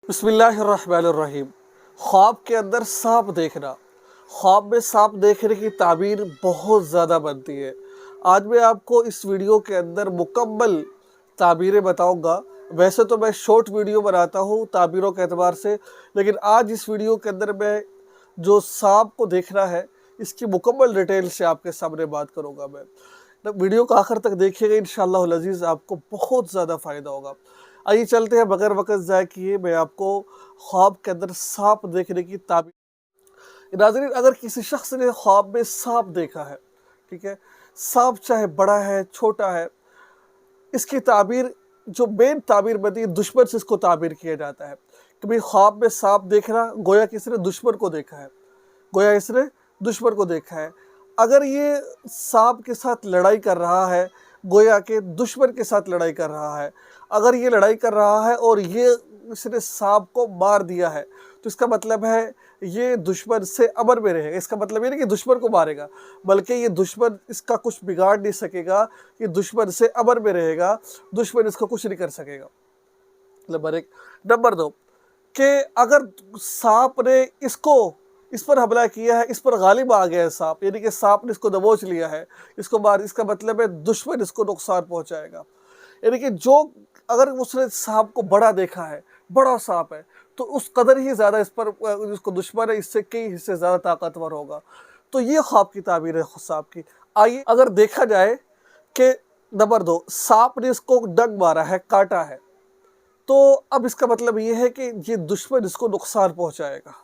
बिस्मिल्लाहिर्रहमानिर्रहीम। ख्वाब के अंदर सांप देखना, ख्वाब में सांप देखने की ताबीर बहुत ज़्यादा बनती है। आज मैं आपको इस वीडियो के अंदर मुकम्मल ताबीरें बताऊंगा। वैसे तो मैं शॉर्ट वीडियो बनाता हूँ ताबीरों के एतबार से, लेकिन आज इस वीडियो के अंदर मैं जो सांप को देखना है इसकी मुकम्मल डिटेल से आपके सामने बात करूँगा। मैं वीडियो को आखिर तक देखिएगा, इंशाअल्लाह अज़ीज़ आपको बहुत ज़्यादा फ़ायदा होगा। आइए चलते हैं बगैर वक्त ज़ाय किए, मैं आपको ख्वाब के अंदर सांप देखने की ताबीर। नाज़रीन, अगर किसी शख्स ने ख्वाब में सांप देखा है, ठीक है, सांप चाहे बड़ा है छोटा है, इसकी ताबीर जो मेन ताबीर बनती है, दुश्मन से इसको ताबीर किया जाता है कि भाई ख्वाब में सांप देखना गोया कि इसने दुश्मन को देखा है, गोया इसने दुश्मन को देखा है। अगर ये सांप के साथ लड़ाई कर रहा है, गोया के दुश्मन के साथ लड़ाई कर रहा है। अगर ये लड़ाई कर रहा है और ये इसने सांप को मार दिया है, तो इसका मतलब है ये दुश्मन से अमन में रहेगा। इसका मतलब ये नहीं कि दुश्मन को मारेगा, बल्कि ये दुश्मन इसका कुछ बिगाड़ नहीं सकेगा, ये दुश्मन से अमन में रहेगा, दुश्मन इसको कुछ नहीं कर सकेगा। नंबर एक। नंबर दो, कि अगर सांप ने इस पर हमला किया है, इस पर गालिब आ गया है सांप, यानी कि सांप ने इसको दबोच लिया है, इसको मार, इसका मतलब है दुश्मन इसको नुकसान पहुंचाएगा। यानी कि जो अगर उसने सांप को बड़ा देखा है, बड़ा सांप है, तो उस कदर ही ज़्यादा इस पर जिसको दुश्मन है इससे कई हिस्से ज़्यादा ताकतवर होगा। तो ये ख्वाब की ताबीर है सांप की। आइए अगर देखा जाए कि नंबर दो, सांप ने इसको डंक मारा है, काटा है, तो अब इसका मतलब ये है कि ये दुश्मन इसको नुकसान पहुंचाएगा।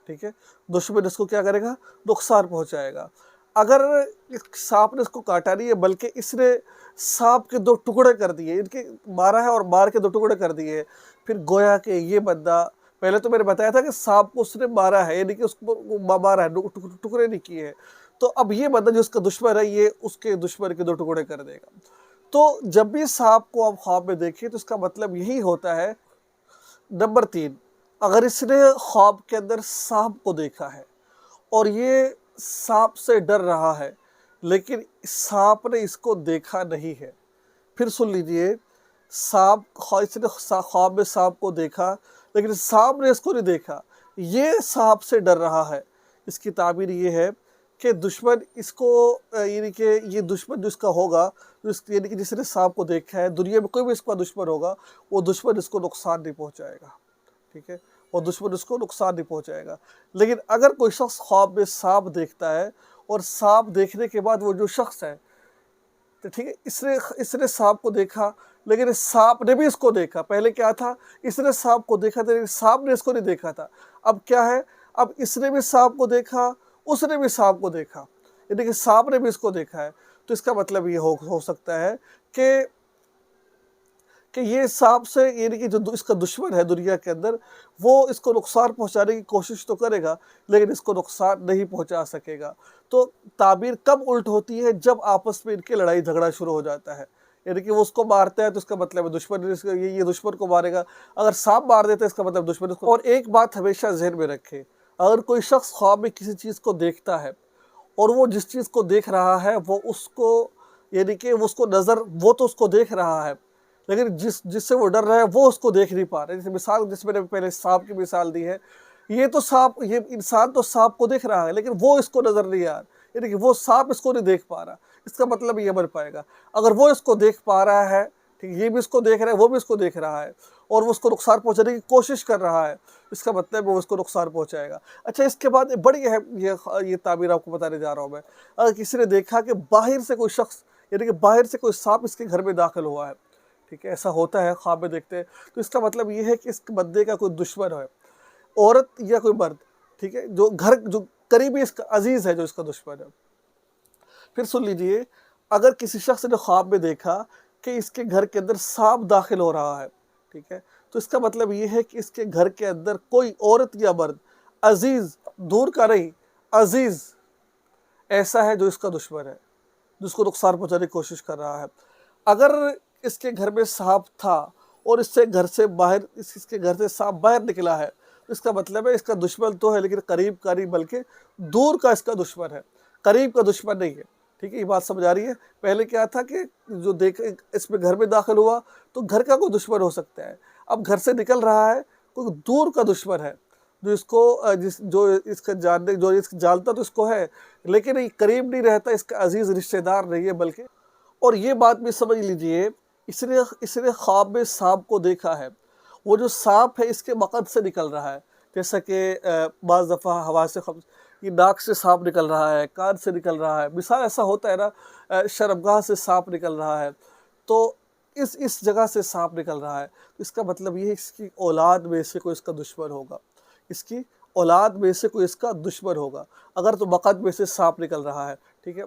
ठीक है, दुश्मन इसको क्या करेगा, नुकसान पहुंचाएगा। अगर सांप ने इसको काटा नहीं है, बल्कि इसने सांप के दो टुकड़े कर दिए, इनके मारा है और मार के दो टुकड़े कर दिए, फिर गोया कि ये बंदा, पहले तो मैंने बताया था कि सांप को उसने मारा है, यानी कि उसको मारा है, टुकड़े नहीं किए हैं, तो अब ये बंदा जो उसका दुश्मन है, ये उसके दुश्मन के दो टुकड़े कर देगा। तो जब भी सांप को आप ख्वाब में देखें तो इसका मतलब यही होता है। नंबर तीन, अगर इसने ख्वाब के अंदर सांप को देखा है और ये सांप से डर रहा है, लेकिन सांप ने इसको देखा नहीं है, फिर सुन लीजिए, इसने ख्वाब में सांप को देखा, लेकिन सांप ने इसको नहीं देखा, ये सांप से डर रहा है, इसकी ताबीर ये है कि दुश्मन इसको, यानी कि ये दुश्मन जो इसका होगा, यानी कि जिसने सांप को देखा है, दुनिया में कोई भी इसका दुश्मन होगा, वो दुश्मन इसको नुकसान नहीं पहुंचाएगा। ठीक है, और दुश्मन उसको नुकसान नहीं पहुंचाएगा। लेकिन अगर कोई शख्स ख्वाब में सांप देखता है और सांप देखने के बाद वो जो शख्स है, तो ठीक है, इसने सांप को देखा, लेकिन सांप ने भी इसको देखा। पहले क्या था, इसने सांप को देखा था, लेकिन सांप ने इसको नहीं देखा था। अब क्या है, अब इसने भी सांप को देखा, उसने भी सांप को देखा, यानी कि सांप ने भी इसको देखा है। तो इसका मतलब ये हो सकता है कि ये सांप से, यानी कि जो इसका दुश्मन है दुनिया के अंदर, वो इसको नुकसान पहुंचाने की कोशिश तो करेगा, लेकिन इसको नुकसान नहीं पहुंचा सकेगा। तो ताबीर कब उल्ट होती है, जब आपस में इनके लड़ाई झगड़ा शुरू हो जाता है, यानी कि वो उसको मारता है तो इसका मतलब है दुश्मन ये दुश्मन को मारेगा। अगर सांप मार देता है इसका मतलब दुश्मन इसको। और एक बात हमेशा ज़हन में रखें, अगर कोई शख्स ख्वाब में किसी चीज़ को देखता है और वो जिस चीज़ को देख रहा है वो उसको, यानी कि वो उसको नज़र, वो तो उसको देख रहा है, लेकिन जिससे वो डर रहा है वो उसको देख नहीं पा रहा है। जैसे मिसाल, जिस मैंने पहले सांप की मिसाल दी है, ये इंसान तो सांप को देख रहा है, लेकिन वो इसको नज़र नहीं आ रहा, यानी कि वो सांप इसको नहीं देख पा रहा। इसका मतलब ये बन पाएगा, अगर वो इसको देख पा रहा है, ठीक, ये भी इसको देख रहा है, वो भी इसको देख रहा है, और वो उसको नुकसान पहुंचाने की कोशिश कर रहा है, इसका मतलब वो उसको नुकसान पहुंचाएगा। अच्छा, इसके बाद बड़ी अहम ये ताबीर आपको बताने जा रहा हूँ मैं। अगर किसी ने देखा कि बाहर से कोई शख्स, यानी कि बाहर से कोई सांप इसके घर में दाखिल हुआ है, ठीक है, ऐसा होता है, ख्वाब में देखते हैं, तो इसका मतलब ये है कि इस बंदे का कोई दुश्मन है, औरत या कोई मर्द, ठीक है, जो करीबी इसका अजीज़ है, जो इसका दुश्मन है। फिर सुन लीजिए, अगर किसी शख्स ने ख्वाब में देखा कि इसके घर के अंदर सांप दाखिल हो रहा है, ठीक है, तो इसका मतलब ये है कि इसके घर के अंदर कोई औरत या मर्द, अजीज़, दूर का नहीं, अजीज़ ऐसा है जो इसका दुश्मन है, जिसको नुकसान पहुंचाने की कोशिश कर रहा है। अगर इसके घर में सांप था और इसके घर से सांप बाहर निकला है, तो इसका मतलब है इसका दुश्मन तो है, लेकिन करीब का नहीं, बल्कि दूर का इसका दुश्मन है, करीब का दुश्मन नहीं है। ठीक है, ये बात समझ आ रही है। पहले क्या था कि जो इसमें घर में दाखिल हुआ तो घर का कोई दुश्मन हो सकता है, اب گھر سے نکل رہا ہے، کوئی دور کا دشمن ہے جو اس کو جو اس کا جانتا تو اس کو ہے، لیکن یہ قریب نہیں رہتا، اس کا عزیز رشتہ دار نہیں ہے بلکہ. اور یہ بات بھی سمجھ لیجئے، اس نے خواب میں سانپ کو دیکھا ہے. وہ جو سانپ ہے اس کے مقد سے نکل رہا ہے، جیسا کہ بعض دفعہ ہوا سے یہ ناک سے سانپ نکل رہا ہے، کان سے نکل رہا ہے، مثال ایسا ہوتا ہے نا، شرمگاہ سے سانپ نکل رہا ہے، تو اس جگہ سے سانپ نکل رہا ہے. اس کا مطلب یہ ہے اس کی اولاد میں سے کوئی اس کا دشمن ہوگا، اس کی اولاد میں سے کوئی اس کا دشمن ہوگا، اگر تو مقد میں سے سانپ نکل رہا ہے. ٹھیک ہے،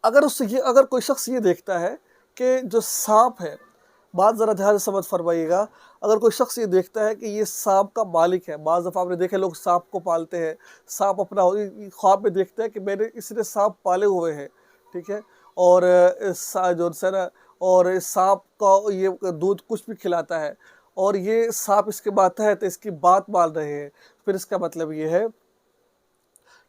اگر کوئی شخص یہ دیکھتا ہے کہ جو سانپ ہے، بات ذرا دھیان سے سمجھ فرمائیے گا، اگر کوئی شخص یہ دیکھتا ہے کہ یہ سانپ کا مالک ہے، بعض دفعہ آپ نے دیکھے لوگ سانپ کو پالتے ہیں، سانپ اپنا خواب میں دیکھتا ہے کہ اس نے سانپ پالے ہوئے ہیں. ٹھیک ہے، اور جو ہے نا، اور سانپ کا یہ دودھ کچھ بھی کھلاتا ہے، اور یہ سانپ اس کے ماتحت اس کی بات مان رہے ہیں، پھر اس کا مطلب یہ ہے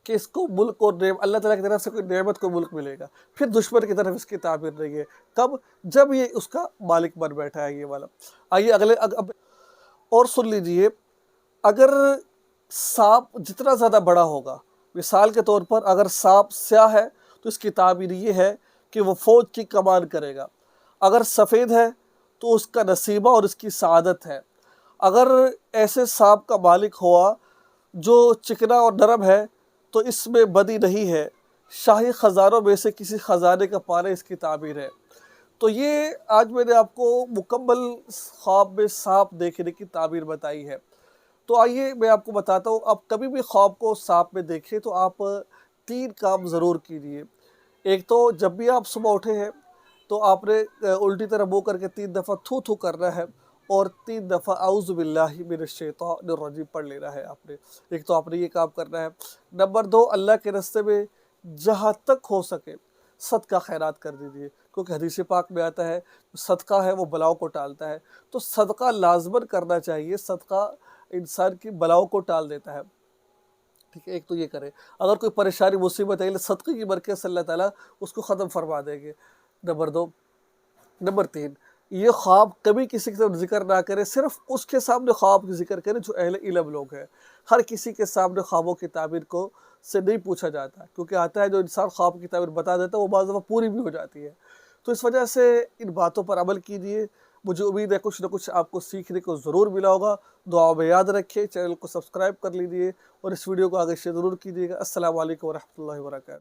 کہ اس کو ملک اور اللہ تعالیٰ کی طرف سے کوئی نعمت کو ملک ملے گا. پھر دشمن کی طرف اس کی تعبیر نہیں ہے. کب؟ جب یہ اس کا مالک بن بیٹھا ہے یہ والا. آئیے اب اور سن لیجئے، اگر سانپ جتنا زیادہ بڑا ہوگا، مثال کے طور پر اگر سانپ سیاہ ہے تو اس کی تعبیر یہ ہے کہ وہ فوج کی کمان کرے گا. اگر سفید ہے تو اس کا نصیبہ اور اس کی سعادت ہے. اگر ایسے سانپ کا مالک ہوا جو چکنا اور نرم ہے تو اس میں بدی نہیں ہے، شاہی خزانوں میں سے کسی خزانے کا پانا اس کی تعبیر ہے. تو یہ آج میں نے آپ کو مکمل خواب میں سانپ دیکھنے کی تعبیر بتائی ہے. تو آئیے میں آپ کو بتاتا ہوں، آپ کبھی بھی خواب کو سانپ میں دیکھیں تو آپ 3 کام ضرور کیجیے. ایک تو جب بھی آپ صبح اٹھے ہیں تو آپ نے الٹی طرح منہ کر کے 3 دفعہ تھو تھو کرنا ہے، اور 3 دفعہ اعوذ باللہ من الشیطان الرجیم پڑھ لینا ہے آپ نے. ایک تو آپ نے یہ کام کرنا ہے. نمبر 2، اللہ کے راستے میں جہاں تک ہو سکے صدقہ خیرات کر دیجیے، کیونکہ حدیث پاک میں آتا ہے صدقہ ہے وہ بلاؤں کو ٹالتا ہے. تو صدقہ لازماً کرنا چاہیے، صدقہ انسان کی بلاؤں کو ٹال دیتا ہے. ٹھیک ہے، ایک تو یہ کرے. اگر کوئی پریشانی مصیبت ہے، صدقے کی برکت سے اللہ تعالیٰ اس کو ختم فرما دیں گے. نمبر 3، یہ خواب کبھی کسی کے ساتھ ذکر نہ کرے، صرف اس کے سامنے خواب کی ذکر کرے جو اہل علم لوگ ہیں. ہر کسی کے سامنے خوابوں کی تعبیر سے نہیں پوچھا جاتا، کیونکہ آتا ہے جو انسان خواب کی تعبیر بتا دیتا ہے وہ بعض دفعہ پوری بھی ہو جاتی ہے. تو اس وجہ سے ان باتوں پر عمل کیجیے. مجھے امید ہے کچھ نہ کچھ آپ کو سیکھنے کو ضرور ملا ہوگا. دعا میں یاد رکھیں، چینل کو سبسکرائب کر لیجیے اور اس ویڈیو کو آگے شیئر ضرور کیجیے گا. السلام علیکم ورحمۃ اللہ وبرکاتہ.